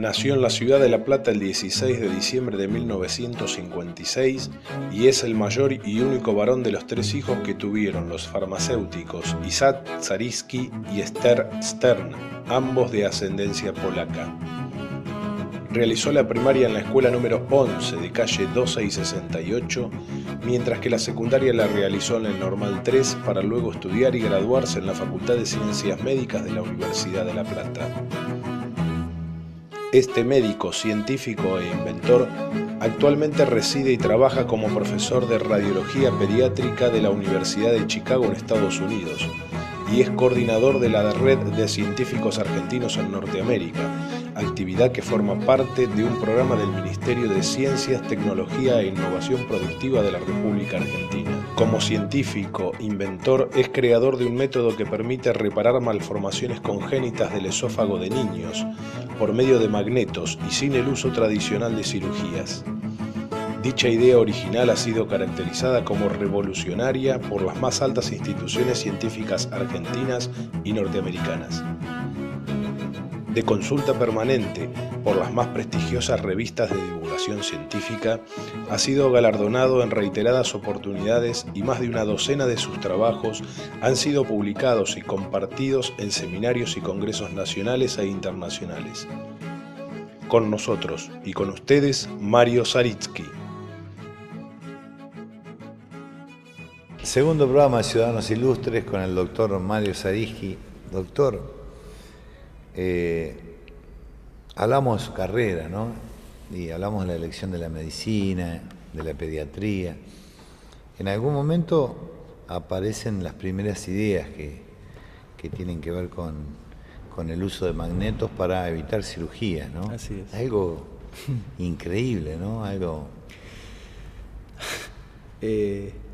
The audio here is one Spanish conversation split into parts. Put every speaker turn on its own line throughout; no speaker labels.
Nació en la ciudad de La Plata el 16 de diciembre de 1956 y es el mayor y único varón de los 3 hijos que tuvieron los farmacéuticos Isaac Zariski y Esther Stern, ambos de ascendencia polaca. Realizó la primaria en la escuela número 11 de calle 12 y 68, mientras que la secundaria la realizó en el Normal 3 para luego estudiar y graduarse en la Facultad de Ciencias Médicas de la Universidad de La Plata. Este médico, científico e inventor actualmente reside y trabaja como profesor de radiología pediátrica de la Universidad de Chicago en Estados Unidos y es coordinador de la Red de Científicos Argentinos en Norteamérica, actividad que forma parte de un programa del Ministerio de Ciencias, Tecnología e Innovación Productiva de la República Argentina. Como científico, inventor, es creador de un método que permite reparar malformaciones congénitas del esófago de niños por medio de magnetos y sin el uso tradicional de cirugías. Dicha idea original ha sido caracterizada como revolucionaria por las más altas instituciones científicas argentinas y norteamericanas. De consulta permanente por las más prestigiosas revistas de divulgación científica, ha sido galardonado en reiteradas oportunidades y más de una docena de sus trabajos han sido publicados y compartidos en seminarios y congresos nacionales e internacionales. Con nosotros y con ustedes, Mario Zariski.
Segundo programa de Ciudadanos Ilustres con el doctor Mario Zariski. Doctor, hablamos de su carrera, ¿no? Y hablamos de la elección de la medicina, de la pediatría. En algún momento aparecen las primeras ideas que tienen que ver con el uso de magnetos para evitar cirugía, ¿no?
Así es.
Algo increíble, ¿no? Algo...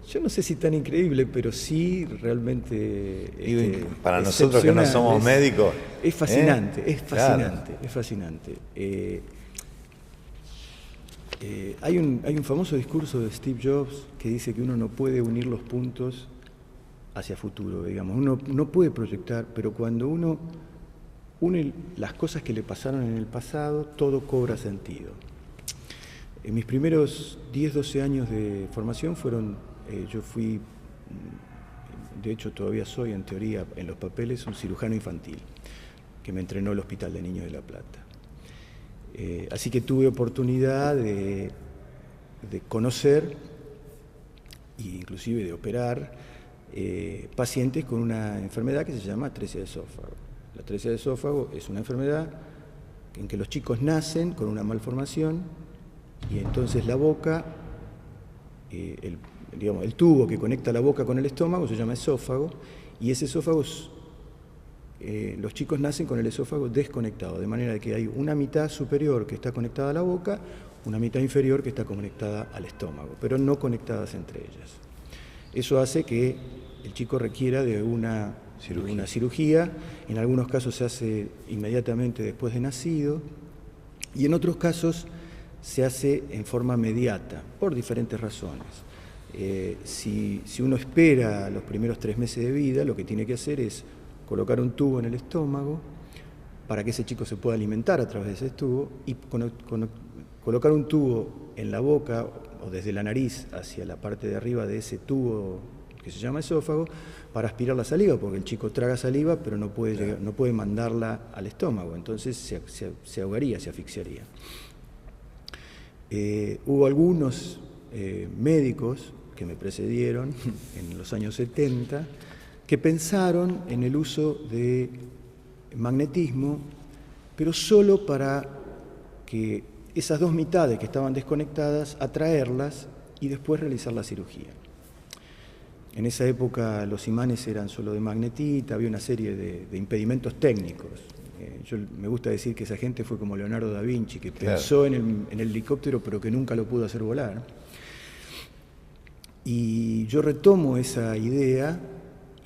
Yo no sé si tan increíble, pero sí realmente...
para nosotros que no somos médicos...
Es fascinante, es fascinante,
Claro.
es fascinante. Hay un famoso discurso de Steve Jobs que dice que uno no puede unir los puntos hacia futuro, digamos. Uno no puede proyectar, pero cuando uno une las cosas que le pasaron en el pasado, todo cobra sentido. En mis primeros 10, 12 años de formación yo fui, de hecho todavía soy en teoría en los papeles, un cirujano infantil que me entrenó el Hospital de Niños de La Plata. Así que tuve oportunidad de conocer e inclusive de operar pacientes con una enfermedad que se llama atresia de esófago. La atresia de esófago es una enfermedad en que los chicos nacen con una malformación y entonces la boca, el tubo que conecta la boca con el estómago se llama esófago, y ese esófago, los chicos nacen con el esófago desconectado, de manera que hay una mitad superior que está conectada a la boca, una mitad inferior que está conectada al estómago, pero no conectadas entre ellas. Eso hace que el chico requiera de una cirugía, en algunos casos se hace inmediatamente después de nacido, y en otros casos se hace en forma inmediata, por diferentes razones. Si uno espera los primeros 3 meses de vida, lo que tiene que hacer es colocar un tubo en el estómago para que ese chico se pueda alimentar a través de ese tubo y colocar un tubo en la boca o desde la nariz hacia la parte de arriba de ese tubo que se llama esófago para aspirar la saliva, porque el chico traga saliva pero no puede mandarla al estómago, entonces se ahogaría, se asfixiaría. Hubo algunos médicos que me precedieron en los años 70 que pensaron en el uso de magnetismo, pero solo para que esas dos mitades que estaban desconectadas, atraerlas y después realizar la cirugía. En esa época los imanes eran solo de magnetita, había una serie de impedimentos técnicos. Me gusta decir que esa gente fue como Leonardo da Vinci, que pensó en el helicóptero pero que nunca lo pudo hacer volar. Y yo retomo esa idea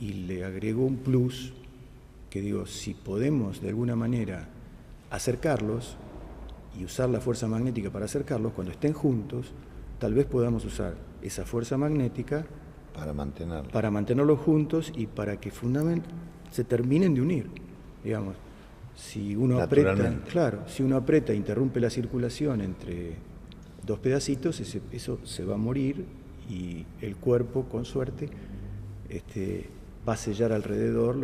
y le agrego un plus, que digo, si podemos de alguna manera acercarlos y usar la fuerza magnética para acercarlos, cuando estén juntos, tal vez podamos usar esa fuerza magnética para mantenerlos juntos y para que fundamentalmente se terminen de unir, digamos. Si uno aprieta,
naturalmente.
claro, si uno aprieta e interrumpe la circulación entre dos pedacitos, eso se va a morir y el cuerpo, con suerte, va a sellar alrededor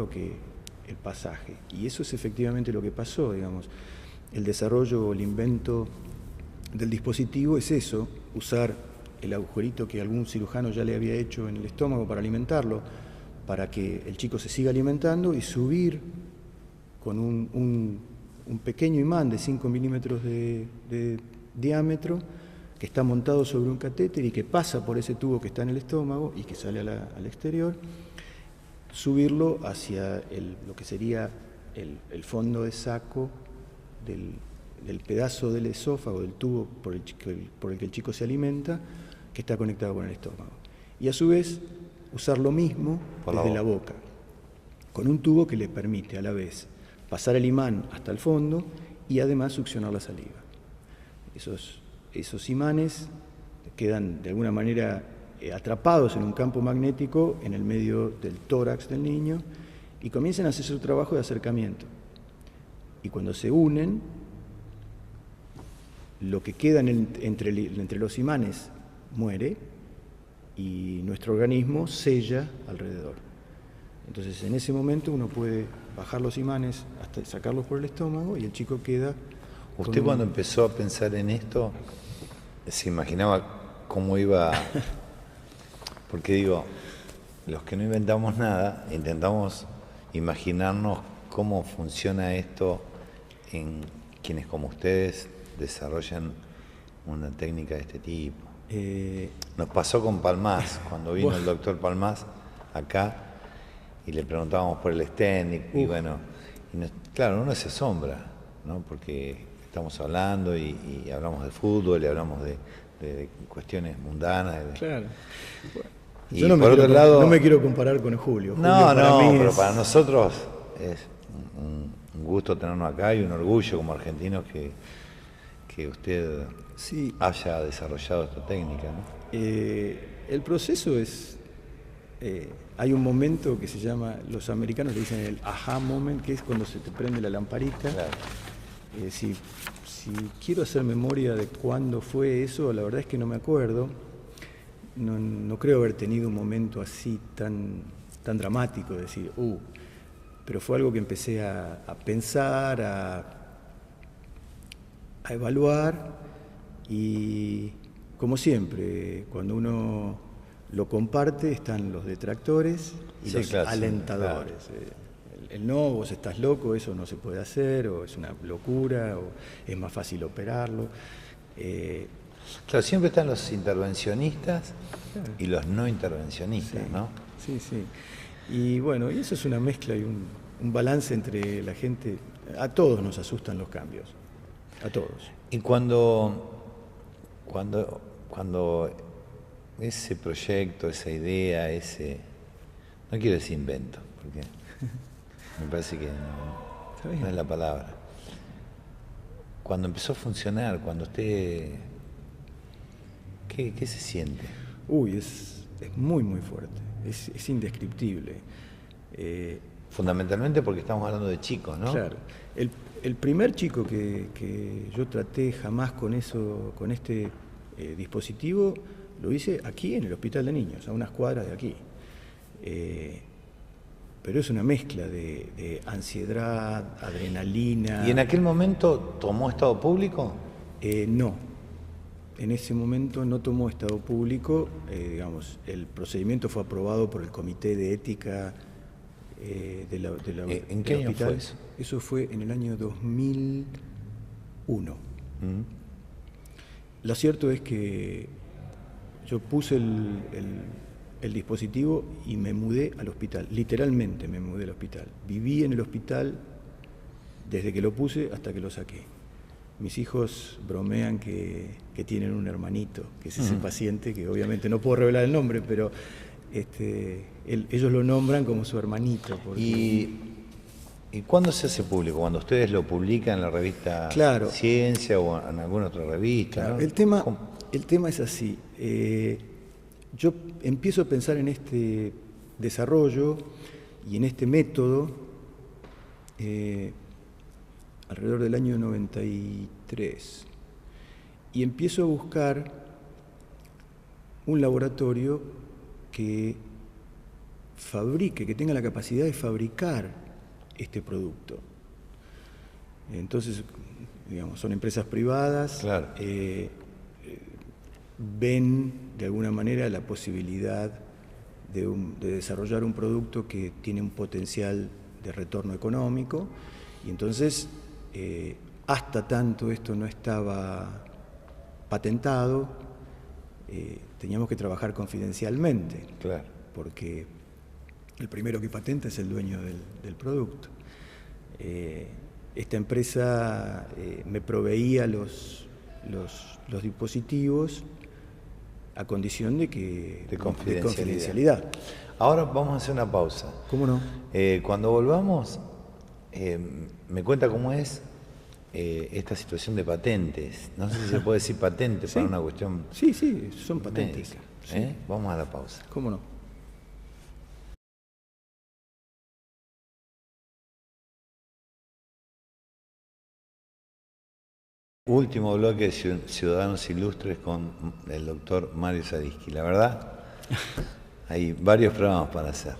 el pasaje. Y eso es efectivamente lo que pasó, digamos. El desarrollo o el invento del dispositivo es eso, usar el agujerito que algún cirujano ya le había hecho en el estómago para alimentarlo, para que el chico se siga alimentando y subir con un pequeño imán de 5 milímetros de diámetro que está montado sobre un catéter y que pasa por ese tubo que está en el estómago y que sale al exterior, subirlo hacia lo que sería el fondo de saco del pedazo del esófago, del tubo por el que el chico se alimenta, que está conectado con el estómago. Y a su vez usar lo mismo desde la boca, con un tubo que le permite a la vez pasar el imán hasta el fondo y además succionar la saliva. Esos imanes quedan de alguna manera atrapados en un campo magnético en el medio del tórax del niño y comienzan a hacer su trabajo de acercamiento. Y cuando se unen, lo que queda entre los imanes muere y nuestro organismo sella alrededor. Entonces, en ese momento uno puede bajar los imanes hasta sacarlos por el estómago y el chico queda...
¿Usted cuando empezó a pensar en esto, se imaginaba cómo iba? Porque digo, los que no inventamos nada, intentamos imaginarnos cómo funciona esto en quienes como ustedes desarrollan una técnica de este tipo. Nos pasó con Palmás, cuando vino el doctor Palmás acá y le preguntábamos por el stent y bueno, claro, uno se asombra, ¿no? Porque estamos hablando y hablamos de fútbol y hablamos de cuestiones mundanas.
Claro.
Y
yo
por otro lado,
no me quiero comparar con Julio.
Pero para nosotros es un gusto tenernos acá y un orgullo como argentinos que usted haya desarrollado esta técnica, ¿no?
El proceso es... hay un momento que se llama, los americanos le dicen el aha moment, que es cuando se te prende la lamparita.
Claro.
Si quiero hacer memoria de cuándo fue eso, la verdad es que no me acuerdo. No creo haber tenido un momento así tan dramático de decir, pero fue algo que empecé a pensar, a evaluar y, como siempre, cuando uno lo comparte están los detractores y los alentadores. Claro. El no, vos estás loco, eso no se puede hacer, o es una locura, o es más fácil operarlo.
Claro, siempre están los intervencionistas y los no intervencionistas, ¿no?
Sí. Y bueno, y eso es una mezcla y un balance entre la gente. A todos nos asustan los cambios, a todos.
Y cuando ese proyecto, esa idea, no quiero decir invento, porque me parece que no es la palabra. Cuando empezó a funcionar, cuando usted... ¿Qué se siente?
Es muy, muy fuerte, es indescriptible.
Fundamentalmente porque estamos hablando de chicos, ¿no?
Claro. El primer chico que yo traté jamás con este dispositivo, lo hice aquí en el Hospital de Niños, a unas cuadras de aquí. Pero es una mezcla de ansiedad, adrenalina.
¿Y en aquel momento tomó estado público?
No. En ese momento no tomó estado público. Digamos, el procedimiento fue aprobado por el Comité de Ética
¿En qué año fue eso?
Eso fue en el año 2001. Lo cierto es que yo puse el dispositivo y me mudé al hospital, literalmente me mudé al hospital. Viví en el hospital desde que lo puse hasta que lo saqué. Mis hijos bromean que tienen un hermanito, que es ese paciente, que obviamente no puedo revelar el nombre, pero ellos lo nombran como su hermanito.
¿Y cuándo se hace público? ¿Cuando ustedes lo publican en la revista Ciencia o en alguna otra revista?
Claro,
¿no?
el tema es así. Yo empiezo a pensar en este desarrollo y en este método alrededor del año 93, y empiezo a buscar un laboratorio que fabrique, que tenga la capacidad de fabricar este producto. Entonces, digamos, son empresas privadas,
Claro.
Ven de alguna manera la posibilidad de desarrollar un producto que tiene un potencial de retorno económico, y entonces, hasta tanto esto no estaba patentado, teníamos que trabajar confidencialmente,
Claro.
porque el primero que patenta es el dueño del producto. Esta empresa me proveía los dispositivos a condición de confidencialidad.
Ahora vamos a hacer una pausa.
¿Cómo no?
Cuando volvamos, me cuenta cómo es esta situación de patentes. No sé si se puede decir patente para una cuestión
Sí, son patentes.
médica.
Sí.
Vamos a la pausa.
¿Cómo no?
Último bloque de Ciudadanos Ilustres con el doctor Mario Sariski. La verdad, hay varios programas para hacer.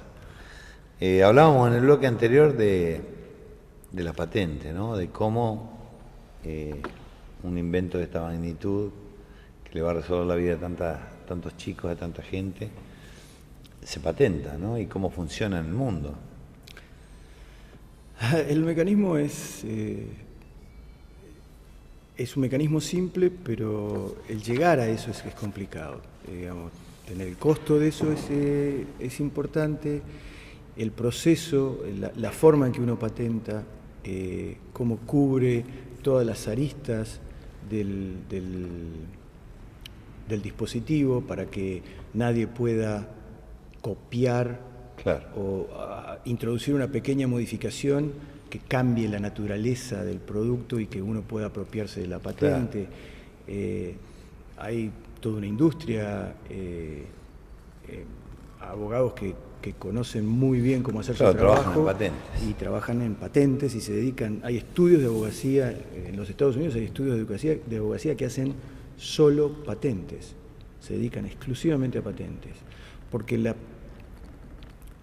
Hablábamos en el bloque anterior de la patente, ¿no? De cómo un invento de esta magnitud, que le va a resolver la vida a tantos chicos, a tanta gente, se patenta, ¿no? Y cómo funciona en el mundo.
El mecanismo es un mecanismo simple, pero el llegar a eso es complicado. Digamos, tener el costo de eso es importante, el proceso, la forma en que uno patenta, cómo cubre todas las aristas del dispositivo para que nadie pueda copiar.
Claro.
O introducir una pequeña modificación que cambie la naturaleza del producto y que uno pueda apropiarse de la patente. Claro. Hay toda una industria, abogados que conocen muy bien cómo hacer su trabajo y trabajan en patentes y se dedican. Hay estudios de abogacía, en los Estados Unidos hay estudios de abogacía que hacen solo patentes, se dedican exclusivamente a patentes, porque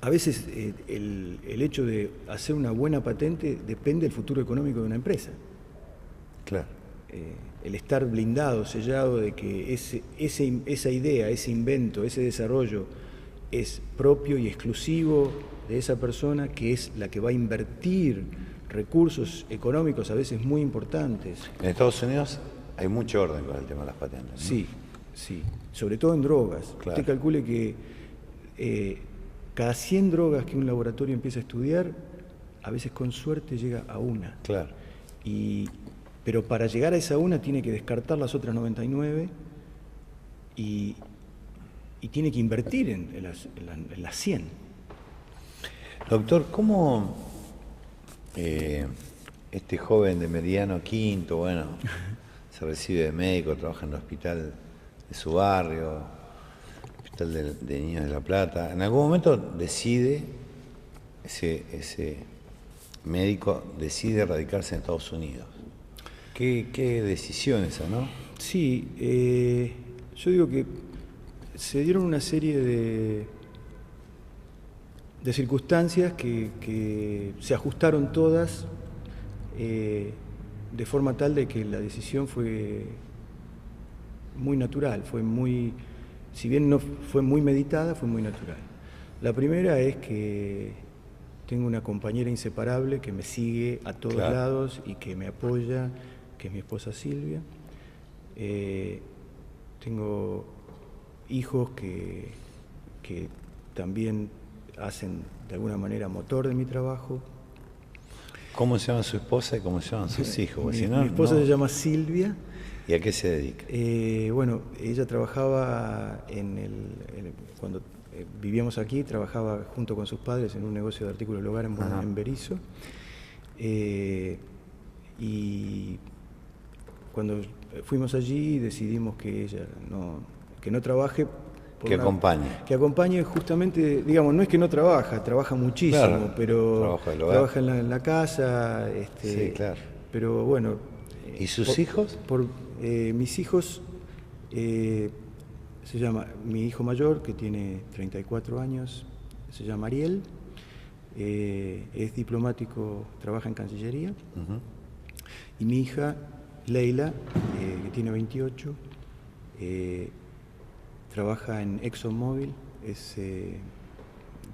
a veces el hecho de hacer una buena patente depende del futuro económico de una empresa.
Claro.
El estar blindado, sellado de que esa idea, ese invento, ese desarrollo es propio y exclusivo de esa persona, que es la que va a invertir recursos económicos a veces muy importantes.
En Estados Unidos hay mucho orden con el tema de las patentes, ¿no?
Sí, sobre todo en drogas.
Claro.
Usted calcule que cada 100 drogas que un laboratorio empieza a estudiar, a veces con suerte llega a una.
Claro.
Pero para llegar a esa una tiene que descartar las otras 99 y tiene que invertir en las 100.
Doctor, ¿cómo este joven de mediano quinto, bueno, se recibe de médico, trabaja en el hospital de su barrio, de Niños de La Plata, en algún momento decide, ese médico decide radicarse en Estados Unidos? ¿Qué decisión esa, no?
Sí, yo digo que se dieron una serie de circunstancias que se ajustaron todas de forma tal de que la decisión fue muy natural, si bien no fue muy meditada, fue muy natural. La primera es que tengo una compañera inseparable que me sigue a todos
Claro.
lados y que me apoya, que es mi esposa Silvia. Tengo hijos que también hacen de alguna manera motor de mi trabajo.
¿Cómo se llama su esposa y cómo se llaman sus hijos? Porque si no,
Mi esposa
no.
se llama Silvia.
¿Y a qué se dedica?
Bueno, ella trabajaba cuando vivíamos aquí, trabajaba junto con sus padres en un negocio de artículos del hogar en Berisso. Y cuando fuimos allí decidimos que ella no trabaje.
Que acompañe.
Que acompañe justamente, digamos, no es que no trabaja muchísimo,
Claro,
pero
trabaja del hogar.
trabaja en la casa.
Sí, claro.
Pero bueno...
¿Y sus hijos?
Mis hijos, se llama, mi hijo mayor, que tiene 34 años, se llama Ariel, es diplomático, trabaja en Cancillería, y mi hija, Leila, que tiene 28, trabaja en ExxonMobil,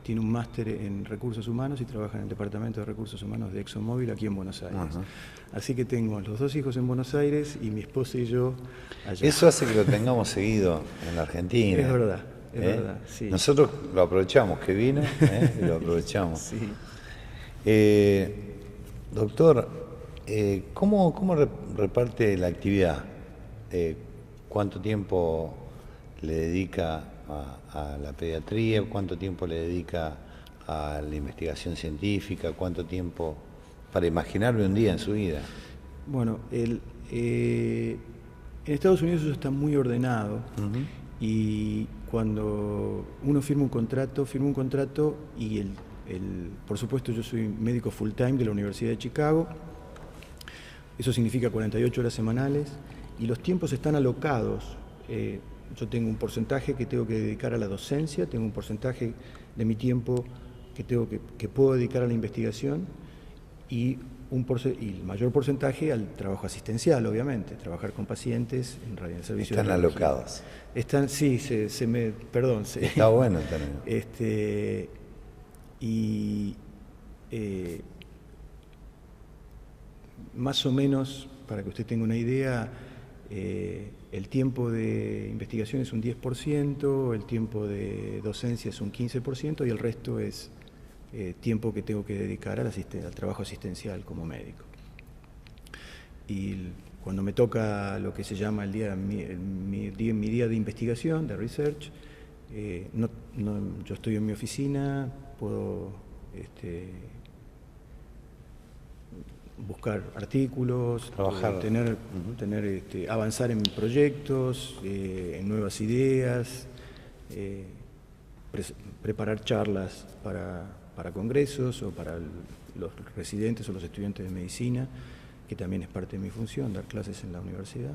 tiene un máster en recursos humanos y trabaja en el Departamento de Recursos Humanos de ExxonMobil aquí en Buenos Aires. Así que tengo los 2 hijos en Buenos Aires y mi esposa y yo allá.
Eso hace que lo tengamos seguido en la Argentina.
Es verdad, sí.
Nosotros lo aprovechamos, que vino, y lo aprovechamos.
Sí.
Doctor, ¿cómo reparte la actividad? ¿Cuánto tiempo le dedica a la pediatría? ¿Cuánto tiempo le dedica a la investigación científica? ¿Cuánto tiempo para imaginarme un día en su vida?
Bueno, en Estados Unidos eso está muy ordenado, y cuando uno firma un contrato y por supuesto yo soy médico full time de la Universidad de Chicago, eso significa 48 horas semanales y los tiempos están alocados. Yo tengo un porcentaje que tengo que dedicar a la docencia, tengo un porcentaje de mi tiempo que puedo dedicar a la investigación y el mayor porcentaje al trabajo asistencial, obviamente, trabajar con pacientes en servicio de
radiología. ¿Están alocados?
Están, sí, perdón.
Está bueno también.
Más o menos, para que usted tenga una idea, el tiempo de investigación es un 10%, el tiempo de docencia es un 15% y el resto es tiempo que tengo que dedicar al trabajo asistencial como médico. Y cuando me toca lo que se llama mi día de investigación, de research, yo estoy en mi oficina, puedo buscar artículos,
trabajar,
avanzar en proyectos, en nuevas ideas, preparar charlas para congresos o para los residentes o los estudiantes de medicina, que también es parte de mi función, dar clases en la universidad.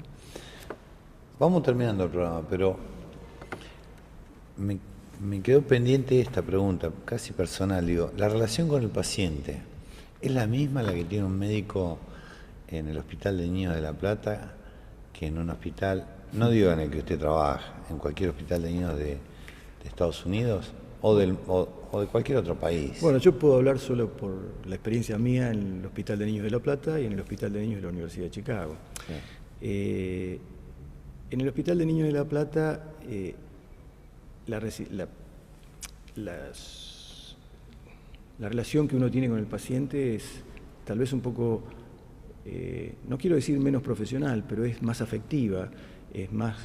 Vamos terminando el programa, pero me quedó pendiente esta pregunta, casi personal. Digo, la relación con el paciente, ¿es la misma la que tiene un médico en el Hospital de Niños de La Plata que en un hospital, no digo en el que usted trabaja, en cualquier hospital de niños de Estados Unidos o de cualquier otro país?
Bueno, yo puedo hablar solo por la experiencia mía en el Hospital de Niños de La Plata y en el Hospital de Niños de la Universidad de Chicago. Sí. En el Hospital de Niños de La Plata, la relación que uno tiene con el paciente es tal vez un poco, no quiero decir menos profesional, pero es más afectiva, es más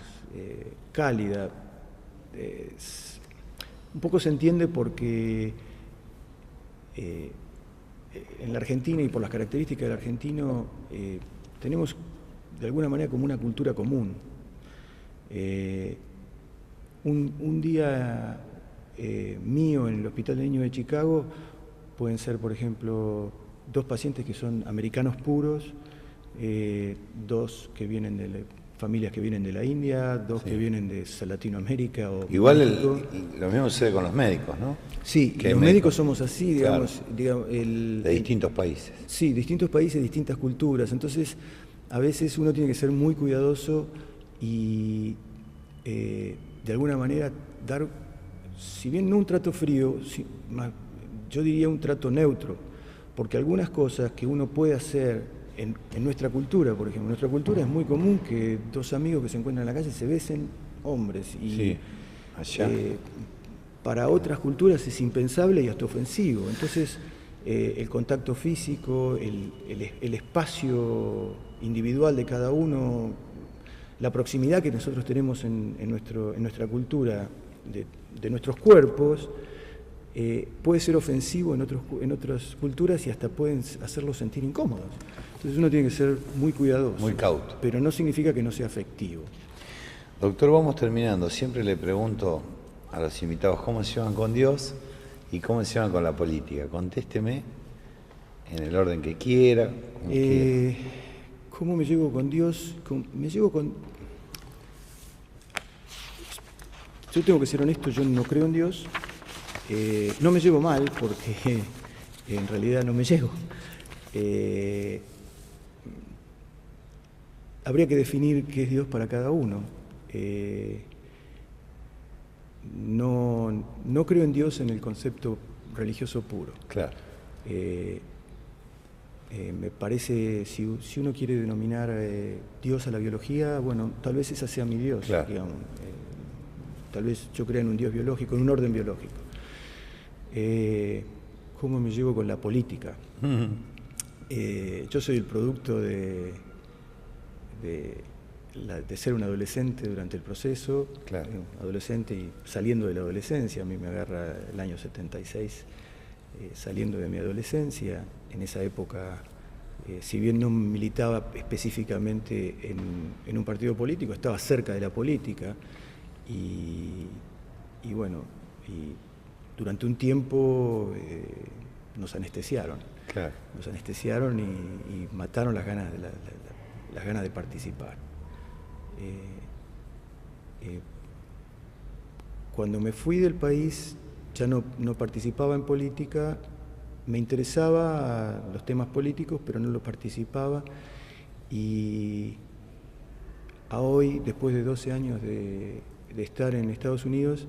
cálida. Un poco se entiende porque en la Argentina y por las características del argentino tenemos de alguna manera como una cultura común. Un día mío en el Hospital de Niños de Chicago pueden ser, por ejemplo, 2 pacientes que son americanos puros, 2 que vienen de familias que vienen de la India, 2 que vienen de Latinoamérica o
igual lo mismo sucede con los médicos, ¿no?
Sí, los médicos somos así, digamos,
claro, de distintos países.
Sí, distintos países, distintas culturas. Entonces, a veces uno tiene que ser muy cuidadoso y de alguna manera dar, si bien no un trato frío, yo diría un trato neutro, porque algunas cosas que uno puede hacer en nuestra cultura, por ejemplo, en nuestra cultura es muy común que 2 amigos que se encuentran en la calle se besen, hombres, y
sí, allá.
Para otras culturas es impensable y hasta ofensivo. Entonces, el contacto físico, el espacio individual de cada uno, la proximidad que nosotros tenemos en nuestra cultura de nuestros cuerpos, puede ser ofensivo en otras culturas y hasta pueden hacerlos sentir incómodos. Entonces uno tiene que ser muy cuidadoso.
Muy cauto.
Pero no significa que no sea afectivo.
Doctor, vamos terminando. Siempre le pregunto a los invitados cómo se llevan con Dios y cómo se llevan con la política. Contésteme en el orden que quiera.
¿Cómo me llevo con Dios? Me llevo con... Yo tengo que ser honesto, yo no creo en Dios. No me llevo mal porque en realidad no me llevo. Habría que definir qué es Dios para cada uno. No creo en Dios en el concepto religioso puro.
Claro.
Me parece, si uno quiere denominar Dios a la biología, bueno, tal vez esa sea mi Dios,
claro.
Digamos. Tal vez yo crea en un Dios biológico, en un orden biológico. ¿Cómo me llevo con la política? Yo soy el producto de ser un adolescente durante el proceso,
claro.
Adolescente y saliendo de la adolescencia. A mí me agarra el año 76, saliendo de mi adolescencia. En esa época, si bien no militaba específicamente en un partido político, estaba cerca de la política y bueno, y durante un tiempo nos anestesiaron.
Claro.
Nos anestesiaron y mataron las ganas de participar. Cuando me fui del país ya no participaba en política, me interesaba los temas políticos, pero no los participaba, y a hoy, después de 12 años de estar en Estados Unidos,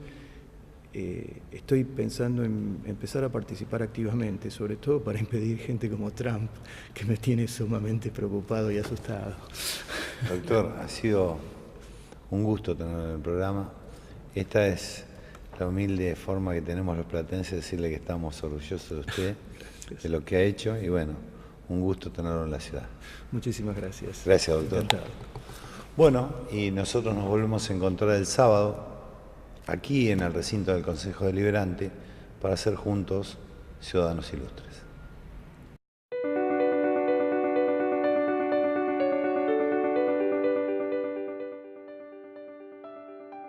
estoy pensando en empezar a participar activamente, sobre todo para impedir gente como Trump, que me tiene sumamente preocupado y asustado.
Doctor, ha sido un gusto tenerlo en el programa. Esta es la humilde forma que tenemos los platenses de decirle que estamos orgullosos de usted, de lo que ha hecho, y bueno, un gusto tenerlo en la ciudad.
Muchísimas gracias.
Gracias, doctor.
Encantado.
Bueno, y nosotros nos volvemos a encontrar el sábado aquí en el recinto del Consejo Deliberante para ser juntos ciudadanos ilustres.